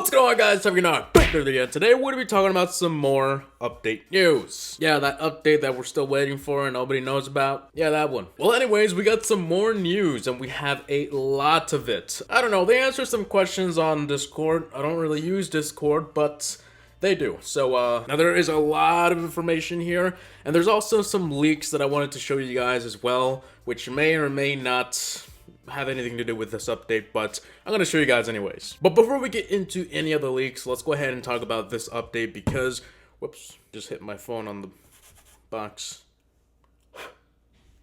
What's going on, guys? Hope you're not yet. Today we're going to be talking about some more update news. Yeah, that update that we're still waiting for and nobody knows about. Yeah, that one. Well, anyways, we got some more news and we have a lot of it. I don't know, they answered some questions on Discord. I don't really use Discord, but they do. So, now there is a lot of information here, and there's also some leaks that I wanted to show you guys as well, which may or may not have anything to do with this update, but I'm gonna show you guys anyways. But before we get into any other leaks, let's go ahead and talk about this update because, whoops, just hit my phone on the box.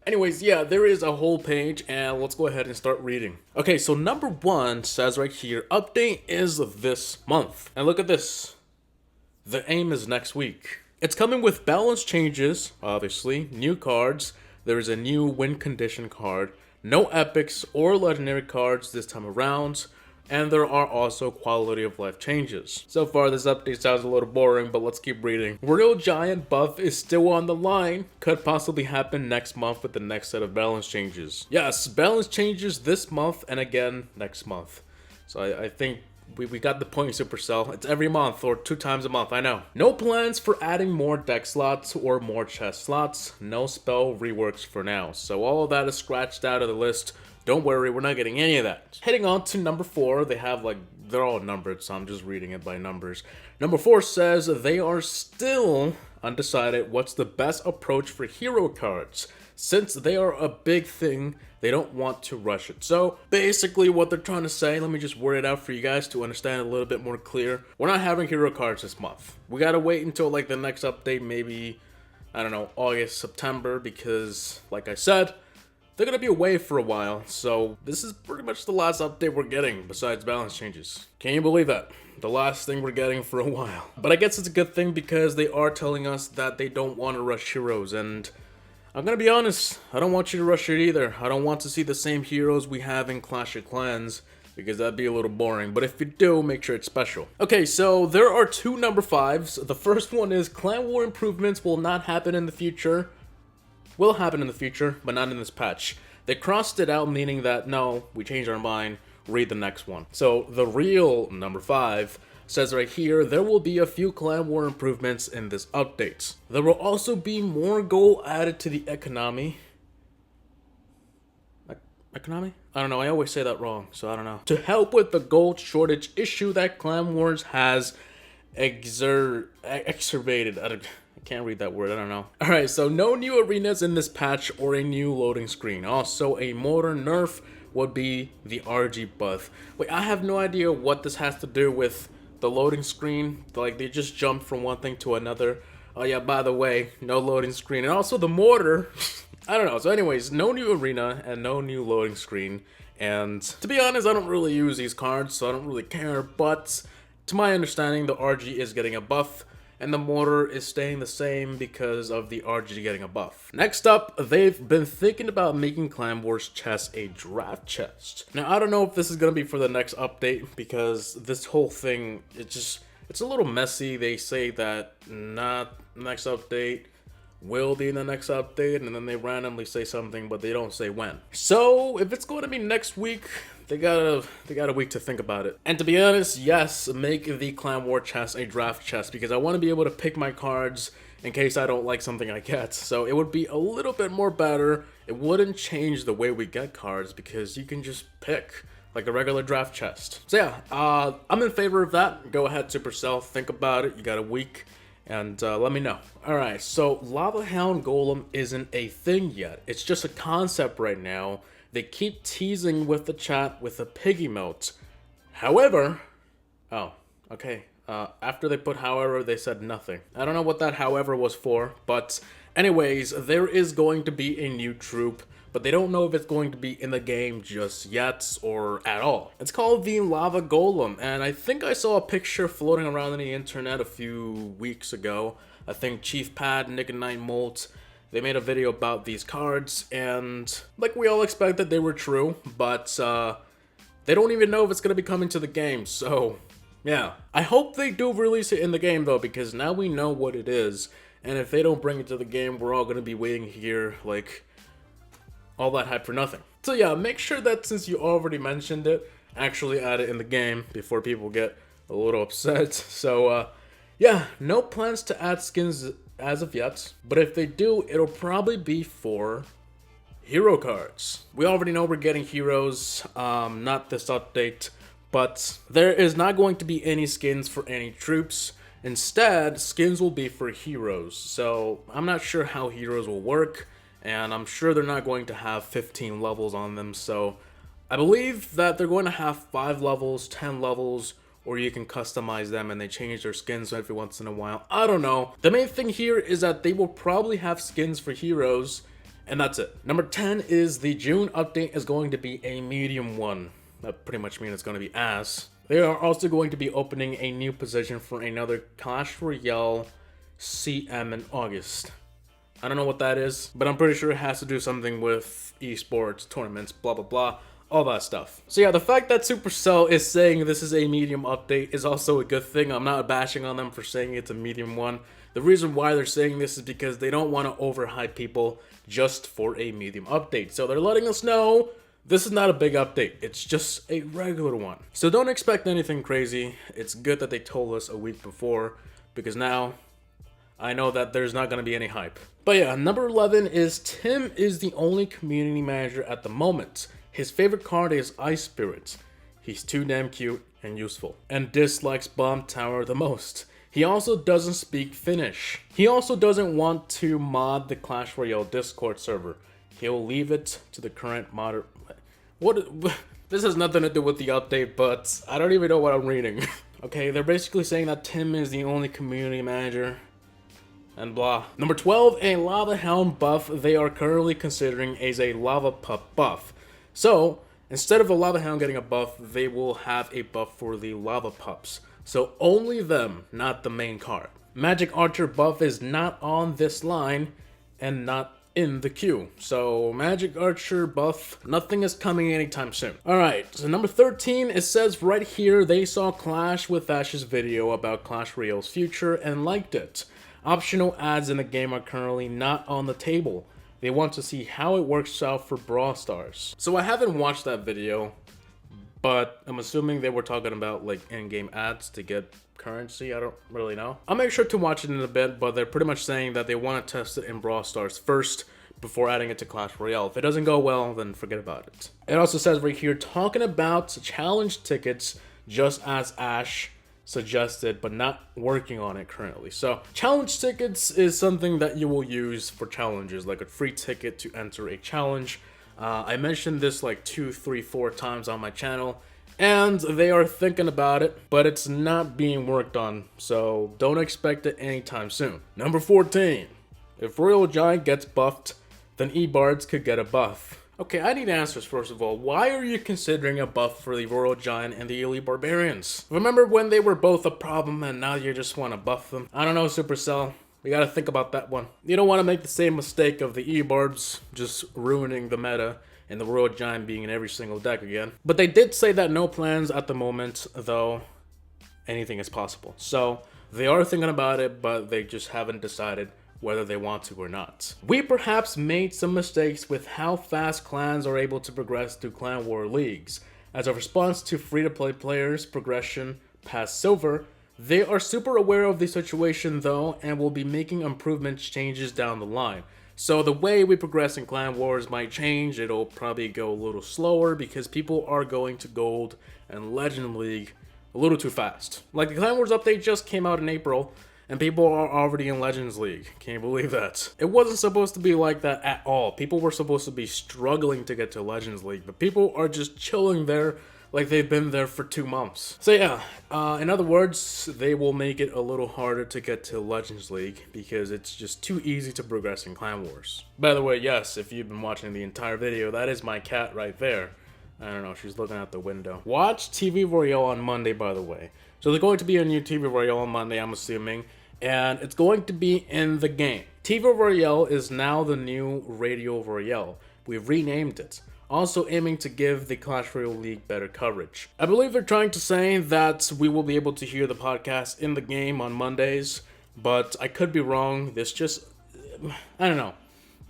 Anyways, yeah, there is a whole page, and let's go ahead and start reading. Okay, so number one says right here, update is this month. And look at this. The aim is next week. It's coming with balance changes, obviously, new cards. There is a new win condition card, no epics or legendary cards this time around, and there are also quality of life changes. So far, this update sounds a little boring, but let's keep reading. Royal Giant buff is still on the line. Could possibly happen next month with the next set of balance changes. Yes, balance changes this month and again next month. So I think we got the point, Supercell. It's every month or 2 times a month, I know. No plans for adding more deck slots or more chest slots. No spell reworks for now. So all of that is scratched out of the list. Don't worry, we're not getting any of that. Heading on to number 4, they have they're all numbered, so I'm just reading it by numbers. Number 4 says they are still undecided what's the best approach for hero cards. Since they are a big thing, they don't want to rush it. So basically what they're trying to say, let me just word it out for you guys to understand a little bit more clear. We're not having hero cards this month. We gotta wait until the next update, maybe, I don't know, August, September, because like I said, they're gonna be away for a while. So this is pretty much the last update we're getting besides balance changes. Can you believe that? The last thing we're getting for a while. But I guess it's a good thing because they are telling us that they don't want to rush heroes, and I'm gonna be honest, I don't want you to rush it either. I don't want to see the same heroes we have in Clash of Clans, because that'd be a little boring. But if you do, make sure it's special. Okay, so there are 2 number 5s. The first one is Clan War improvements will not happen in the future. Will happen in the future, but not in this patch. They crossed it out, meaning that, no, we changed our mind, read the next one. So the real number 5 says right here, there will be a few Clan War improvements in this update. There will also be more gold added to the economy. Economy? I don't know, I always say that wrong, so I don't know. To help with the gold shortage issue that Clan Wars has exacerbated. I can't read that word, I don't know. Alright, so no new arenas in this patch or a new loading screen. Also, a motor nerf would be the RG buff. Wait, I have no idea what this has to do with the loading screen. They just jumped from one thing to another. Oh yeah, by the way, no loading screen. And also the mortar. I don't know. So anyways, no new arena and no new loading screen. And to be honest, I don't really use these cards, so I don't really care. But to my understanding, the RG is getting a buff, and the mortar is staying the same because of the RG getting a buff. Next up, they've been thinking about making Clan Wars chest a draft chest. Now, I don't know if this is gonna be for the next update, because this whole thing, it's a little messy. They say that not next update, will be in the next update, and then they randomly say something, but they don't say when. So, if it's going to be next week, they got a week to think about it. And to be honest, yes, make the Clan War chest a draft chest, because I want to be able to pick my cards in case I don't like something I get. So it would be a little bit more better. It wouldn't change the way we get cards, because you can just pick like a regular draft chest. So yeah, I'm in favor of that. Go ahead, Supercell, think about it. You got a week, and let me know. Alright, so Lava Hound Golem isn't a thing yet. It's just a concept right now. They keep teasing with the chat with a pig emote. However, oh, okay. After they put however, they said nothing. I don't know what that however was for, but anyways, there is going to be a new troop, but they don't know if it's going to be in the game just yet or at all. It's called the Lava Golem, and I think I saw a picture floating around on the internet a few weeks ago. I think Chief Pad, Nick and Night Molt, they made a video about these cards, and like we all expected, they were true, but they don't even know if it's going to be coming to the game, so yeah. I hope they do release it in the game though, because now we know what it is, and if they don't bring it to the game, we're all going to be waiting here like all that hype for nothing. So yeah, make sure that since you already mentioned it, actually add it in the game before people get a little upset. So, yeah, no plans to add skins as of yet. But if they do, it'll probably be for hero cards. We already know we're getting heroes, not this update, but there is not going to be any skins for any troops. Instead, skins will be for heroes. So I'm not sure how heroes will work, and I'm sure they're not going to have 15 levels on them. So I believe that they're going to have 5 levels, 10 levels, or you can customize them and they change their skins every once in a while. I don't know. The main thing here is that they will probably have skins for heroes, and that's it. Number 10 is the June update is going to be a medium one. That pretty much means it's going to be ass. They are also going to be opening a new position for another Clash Royale CM in August. I don't know what that is, but I'm pretty sure it has to do something with esports, tournaments, blah blah blah, all that stuff. So yeah, the fact that Supercell is saying this is a medium update is also a good thing. I'm not bashing on them for saying it's a medium one. The reason why they're saying this is because they don't want to overhype people just for a medium update. So they're letting us know this is not a big update. It's just a regular one. So don't expect anything crazy. It's good that they told us a week before, because now I know that there's not going to be any hype. But yeah, number 11 is Tim is the only community manager at the moment. His favorite card is Ice Spirit. He's too damn cute and useful, and dislikes Bomb Tower the most. He also doesn't speak Finnish. He also doesn't want to mod the Clash Royale Discord server. He'll leave it to the current modder. What? This has nothing to do with the update, but I don't even know what I'm reading. Okay, they're basically saying that Tim is the only community manager and blah. Number 12, a Lava Hound buff they are currently considering is a Lava Pup buff. So, instead of a Lava Hound getting a buff, they will have a buff for the Lava Pups. So only them, not the main card. Magic Archer buff is not on this line and not in the queue. So Magic Archer buff, nothing is coming anytime soon. Alright, so number 13, it says right here they saw Clash with Ash's video about Clash Royale's future and liked it. Optional ads in the game are currently not on the table. They want to see how it works out for Brawl Stars. So I haven't watched that video, but I'm assuming they were talking about like in-game ads to get currency. I don't really know. I'll make sure to watch it in a bit, but they're pretty much saying that they want to test it in Brawl Stars first before adding it to Clash Royale. If it doesn't go well, then forget about it. It also says right here, talking about challenge tickets just as Ash suggested, but not working on it currently. So challenge tickets is something that you will use for challenges, like a free ticket to enter a challenge. I mentioned this like 2, 3, 4 times on my channel, and they are thinking about it, but it's not being worked on, so don't expect it anytime soon. Number 14, if Royal Giant gets buffed, then E-Bards could get a buff. Okay, I need answers first of all. Why are you considering a buff for the Royal Giant and the Elite Barbarians? Remember when they were both a problem and now you just want to buff them? I don't know, Supercell. We gotta think about that one. You don't want to make the same mistake of the E-Bards just ruining the meta and the Royal Giant being in every single deck again. But they did say that no plans at the moment, though anything is possible. So they are thinking about it, but they just haven't decided whether they want to or not. We perhaps made some mistakes with how fast clans are able to progress through clan war leagues. As a response to free-to-play players' progression past silver, they are super aware of the situation though, and will be making improvements changes down the line. So the way we progress in clan wars might change. It'll probably go a little slower because people are going to gold and legend league a little too fast. Like the clan wars update just came out in April, and people are already in Legends League. Can you believe that? It wasn't supposed to be like that at all. People were supposed to be struggling to get to Legends League, but people are just chilling there like they've been there for 2 months. So yeah, in other words, they will make it a little harder to get to Legends League because it's just too easy to progress in Clan Wars. By the way, yes, if you've been watching the entire video, that is my cat right there. I don't know, she's looking out the window. Watch TV Royale on Monday, by the way. So there's going to be a new TV Royale on Monday, I'm assuming, and it's going to be in the game. TV Royale is now the new Radio Royale. We've renamed it, also aiming to give the Clash Royale League better coverage. I believe they're trying to say that we will be able to hear the podcast in the game on Mondays, but I could be wrong. This just, I don't know.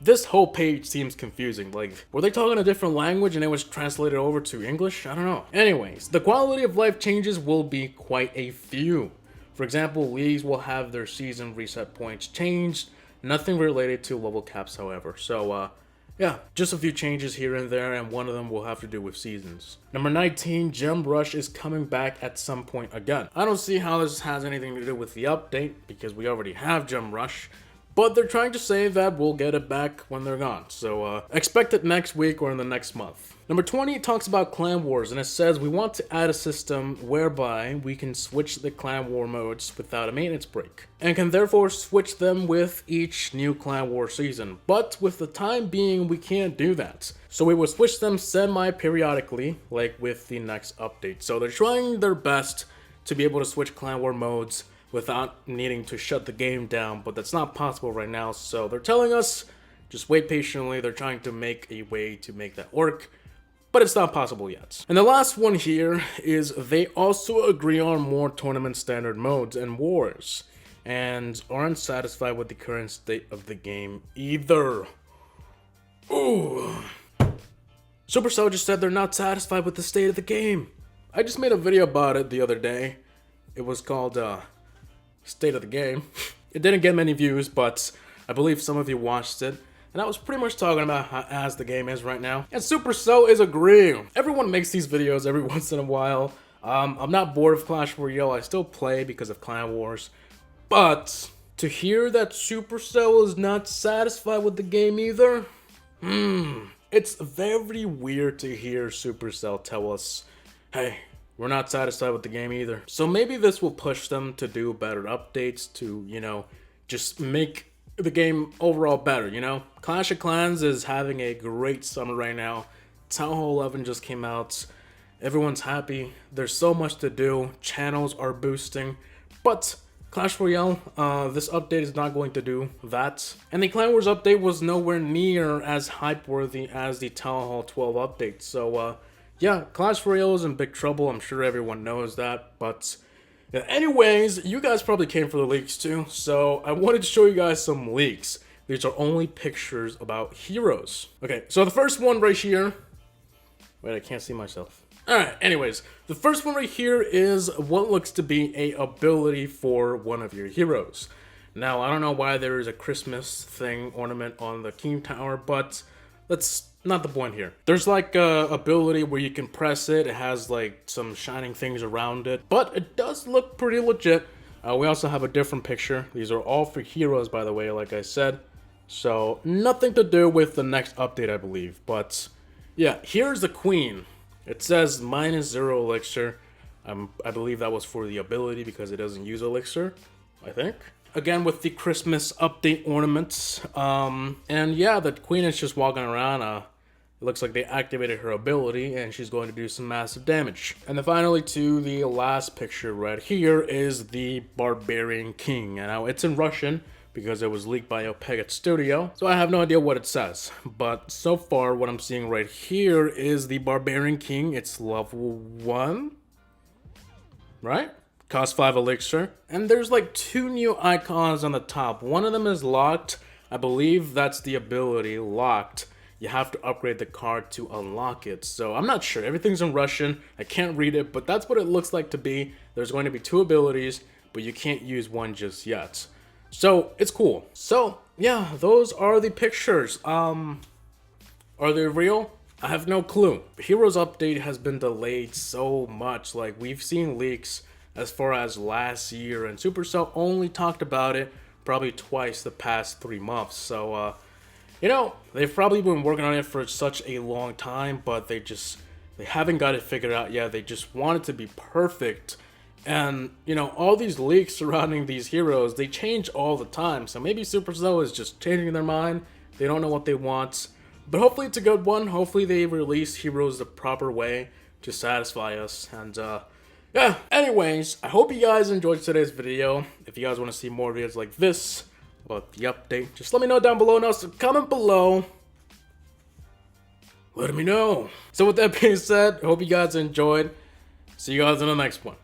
This whole page seems confusing. Like, were they talking a different language and it was translated over to English? I don't know. Anyways, the quality of life changes will be quite a few. For example, leagues will have their season reset points changed. Nothing related to level caps, however. So, yeah, just a few changes here and there, and one of them will have to do with seasons. Number 19, Gem Rush is coming back at some point again. I don't see how this has anything to do with the update, because we already have Gem Rush. But they're trying to say that we'll get it back when they're gone. So expect it next week or in the next month. Number 20 talks about Clan Wars, and it says we want to add a system whereby we can switch the Clan War modes without a maintenance break, and can therefore switch them with each new Clan War season. But with the time being, we can't do that. So we will switch them semi-periodically, like with the next update. So they're trying their best to be able to switch Clan War modes without needing to shut the game down, but that's not possible right now. So they're telling us, just wait patiently. They're trying to make a way to make that work, but it's not possible yet. And the last one here is they also agree on more tournament standard modes and wars, and aren't satisfied with the current state of the game either. Ooh. Supercell just said they're not satisfied with the state of the game. I just made a video about it the other day. It was called, State of the Game. It didn't get many views, but I believe some of you watched it, and I was pretty much talking about how as the game is right now, and Supercell is agreeing. Everyone makes these videos every once in a while. I'm not bored of Clash Royale. I still play because of Clan Wars, but to hear that Supercell is not satisfied with the game either, it's very weird to hear Supercell tell us, hey, we're not satisfied with the game either. So maybe this will push them to do better updates to, you know, just make the game overall better, you know? Clash of Clans is having a great summer right now. Town Hall 11 just came out. Everyone's happy. There's so much to do. Channels are boosting. But Clash Royale, this update is not going to do that. And the Clan Wars update was nowhere near as hype-worthy as the Town Hall 12 update. So, yeah, Clash Royale is in big trouble. I'm sure everyone knows that. But yeah, anyways, you guys probably came for the leaks too. So I wanted to show you guys some leaks. These are only pictures about heroes. Okay, so the first one right here. Wait, I can't see myself. Alright, anyways, the first one right here is what looks to be a ability for one of your heroes. Now, I don't know why there is a Christmas thing ornament on the King Tower, but that's not the point here. There's like a ability where you can press it. It has like some shining things around it, but it does look pretty legit. We also have a different picture. These are all for heroes, by the way, like I said. So nothing to do with the next update, I believe. But yeah, here's the Queen. It says -0 elixir. I believe that was for the ability because it doesn't use elixir, I think. Again, with the Christmas update ornaments. And yeah, the Queen is just walking around. It looks like they activated her ability and she's going to do some massive damage. And then finally to the last picture right here is the Barbarian King. And now it's in Russian because it was leaked by Opegat Studio. So I have no idea what it says. But so far what I'm seeing right here is the Barbarian King. It's level 1, right? Cost 5 elixir. And there's like 2 new icons on the top. One of them is locked. I believe that's the ability, locked. You have to upgrade the card to unlock it. So I'm not sure. Everything's in Russian. I can't read it, but that's what it looks like to be. There's going to be 2 abilities, but you can't use one just yet. So it's cool. So yeah, those are the pictures. Are they real? I have no clue. Heroes update has been delayed so much. Like, we've seen leaks as far as last year, and Supercell only talked about it probably twice the past 3 months. So you know, they've probably been working on it for such a long time, but they haven't got it figured out yet. They just want it to be perfect. And, you know, all these leaks surrounding these heroes, they change all the time. So maybe Supercell is just changing their mind. They don't know what they want. But hopefully it's a good one. Hopefully they release heroes the proper way to satisfy us. And, yeah, anyways, I hope you guys enjoyed today's video. If you guys want to see more videos like this about the update, just let me know down below, and also comment below. Let me know. So with that being said, I hope you guys enjoyed. See you guys in the next one.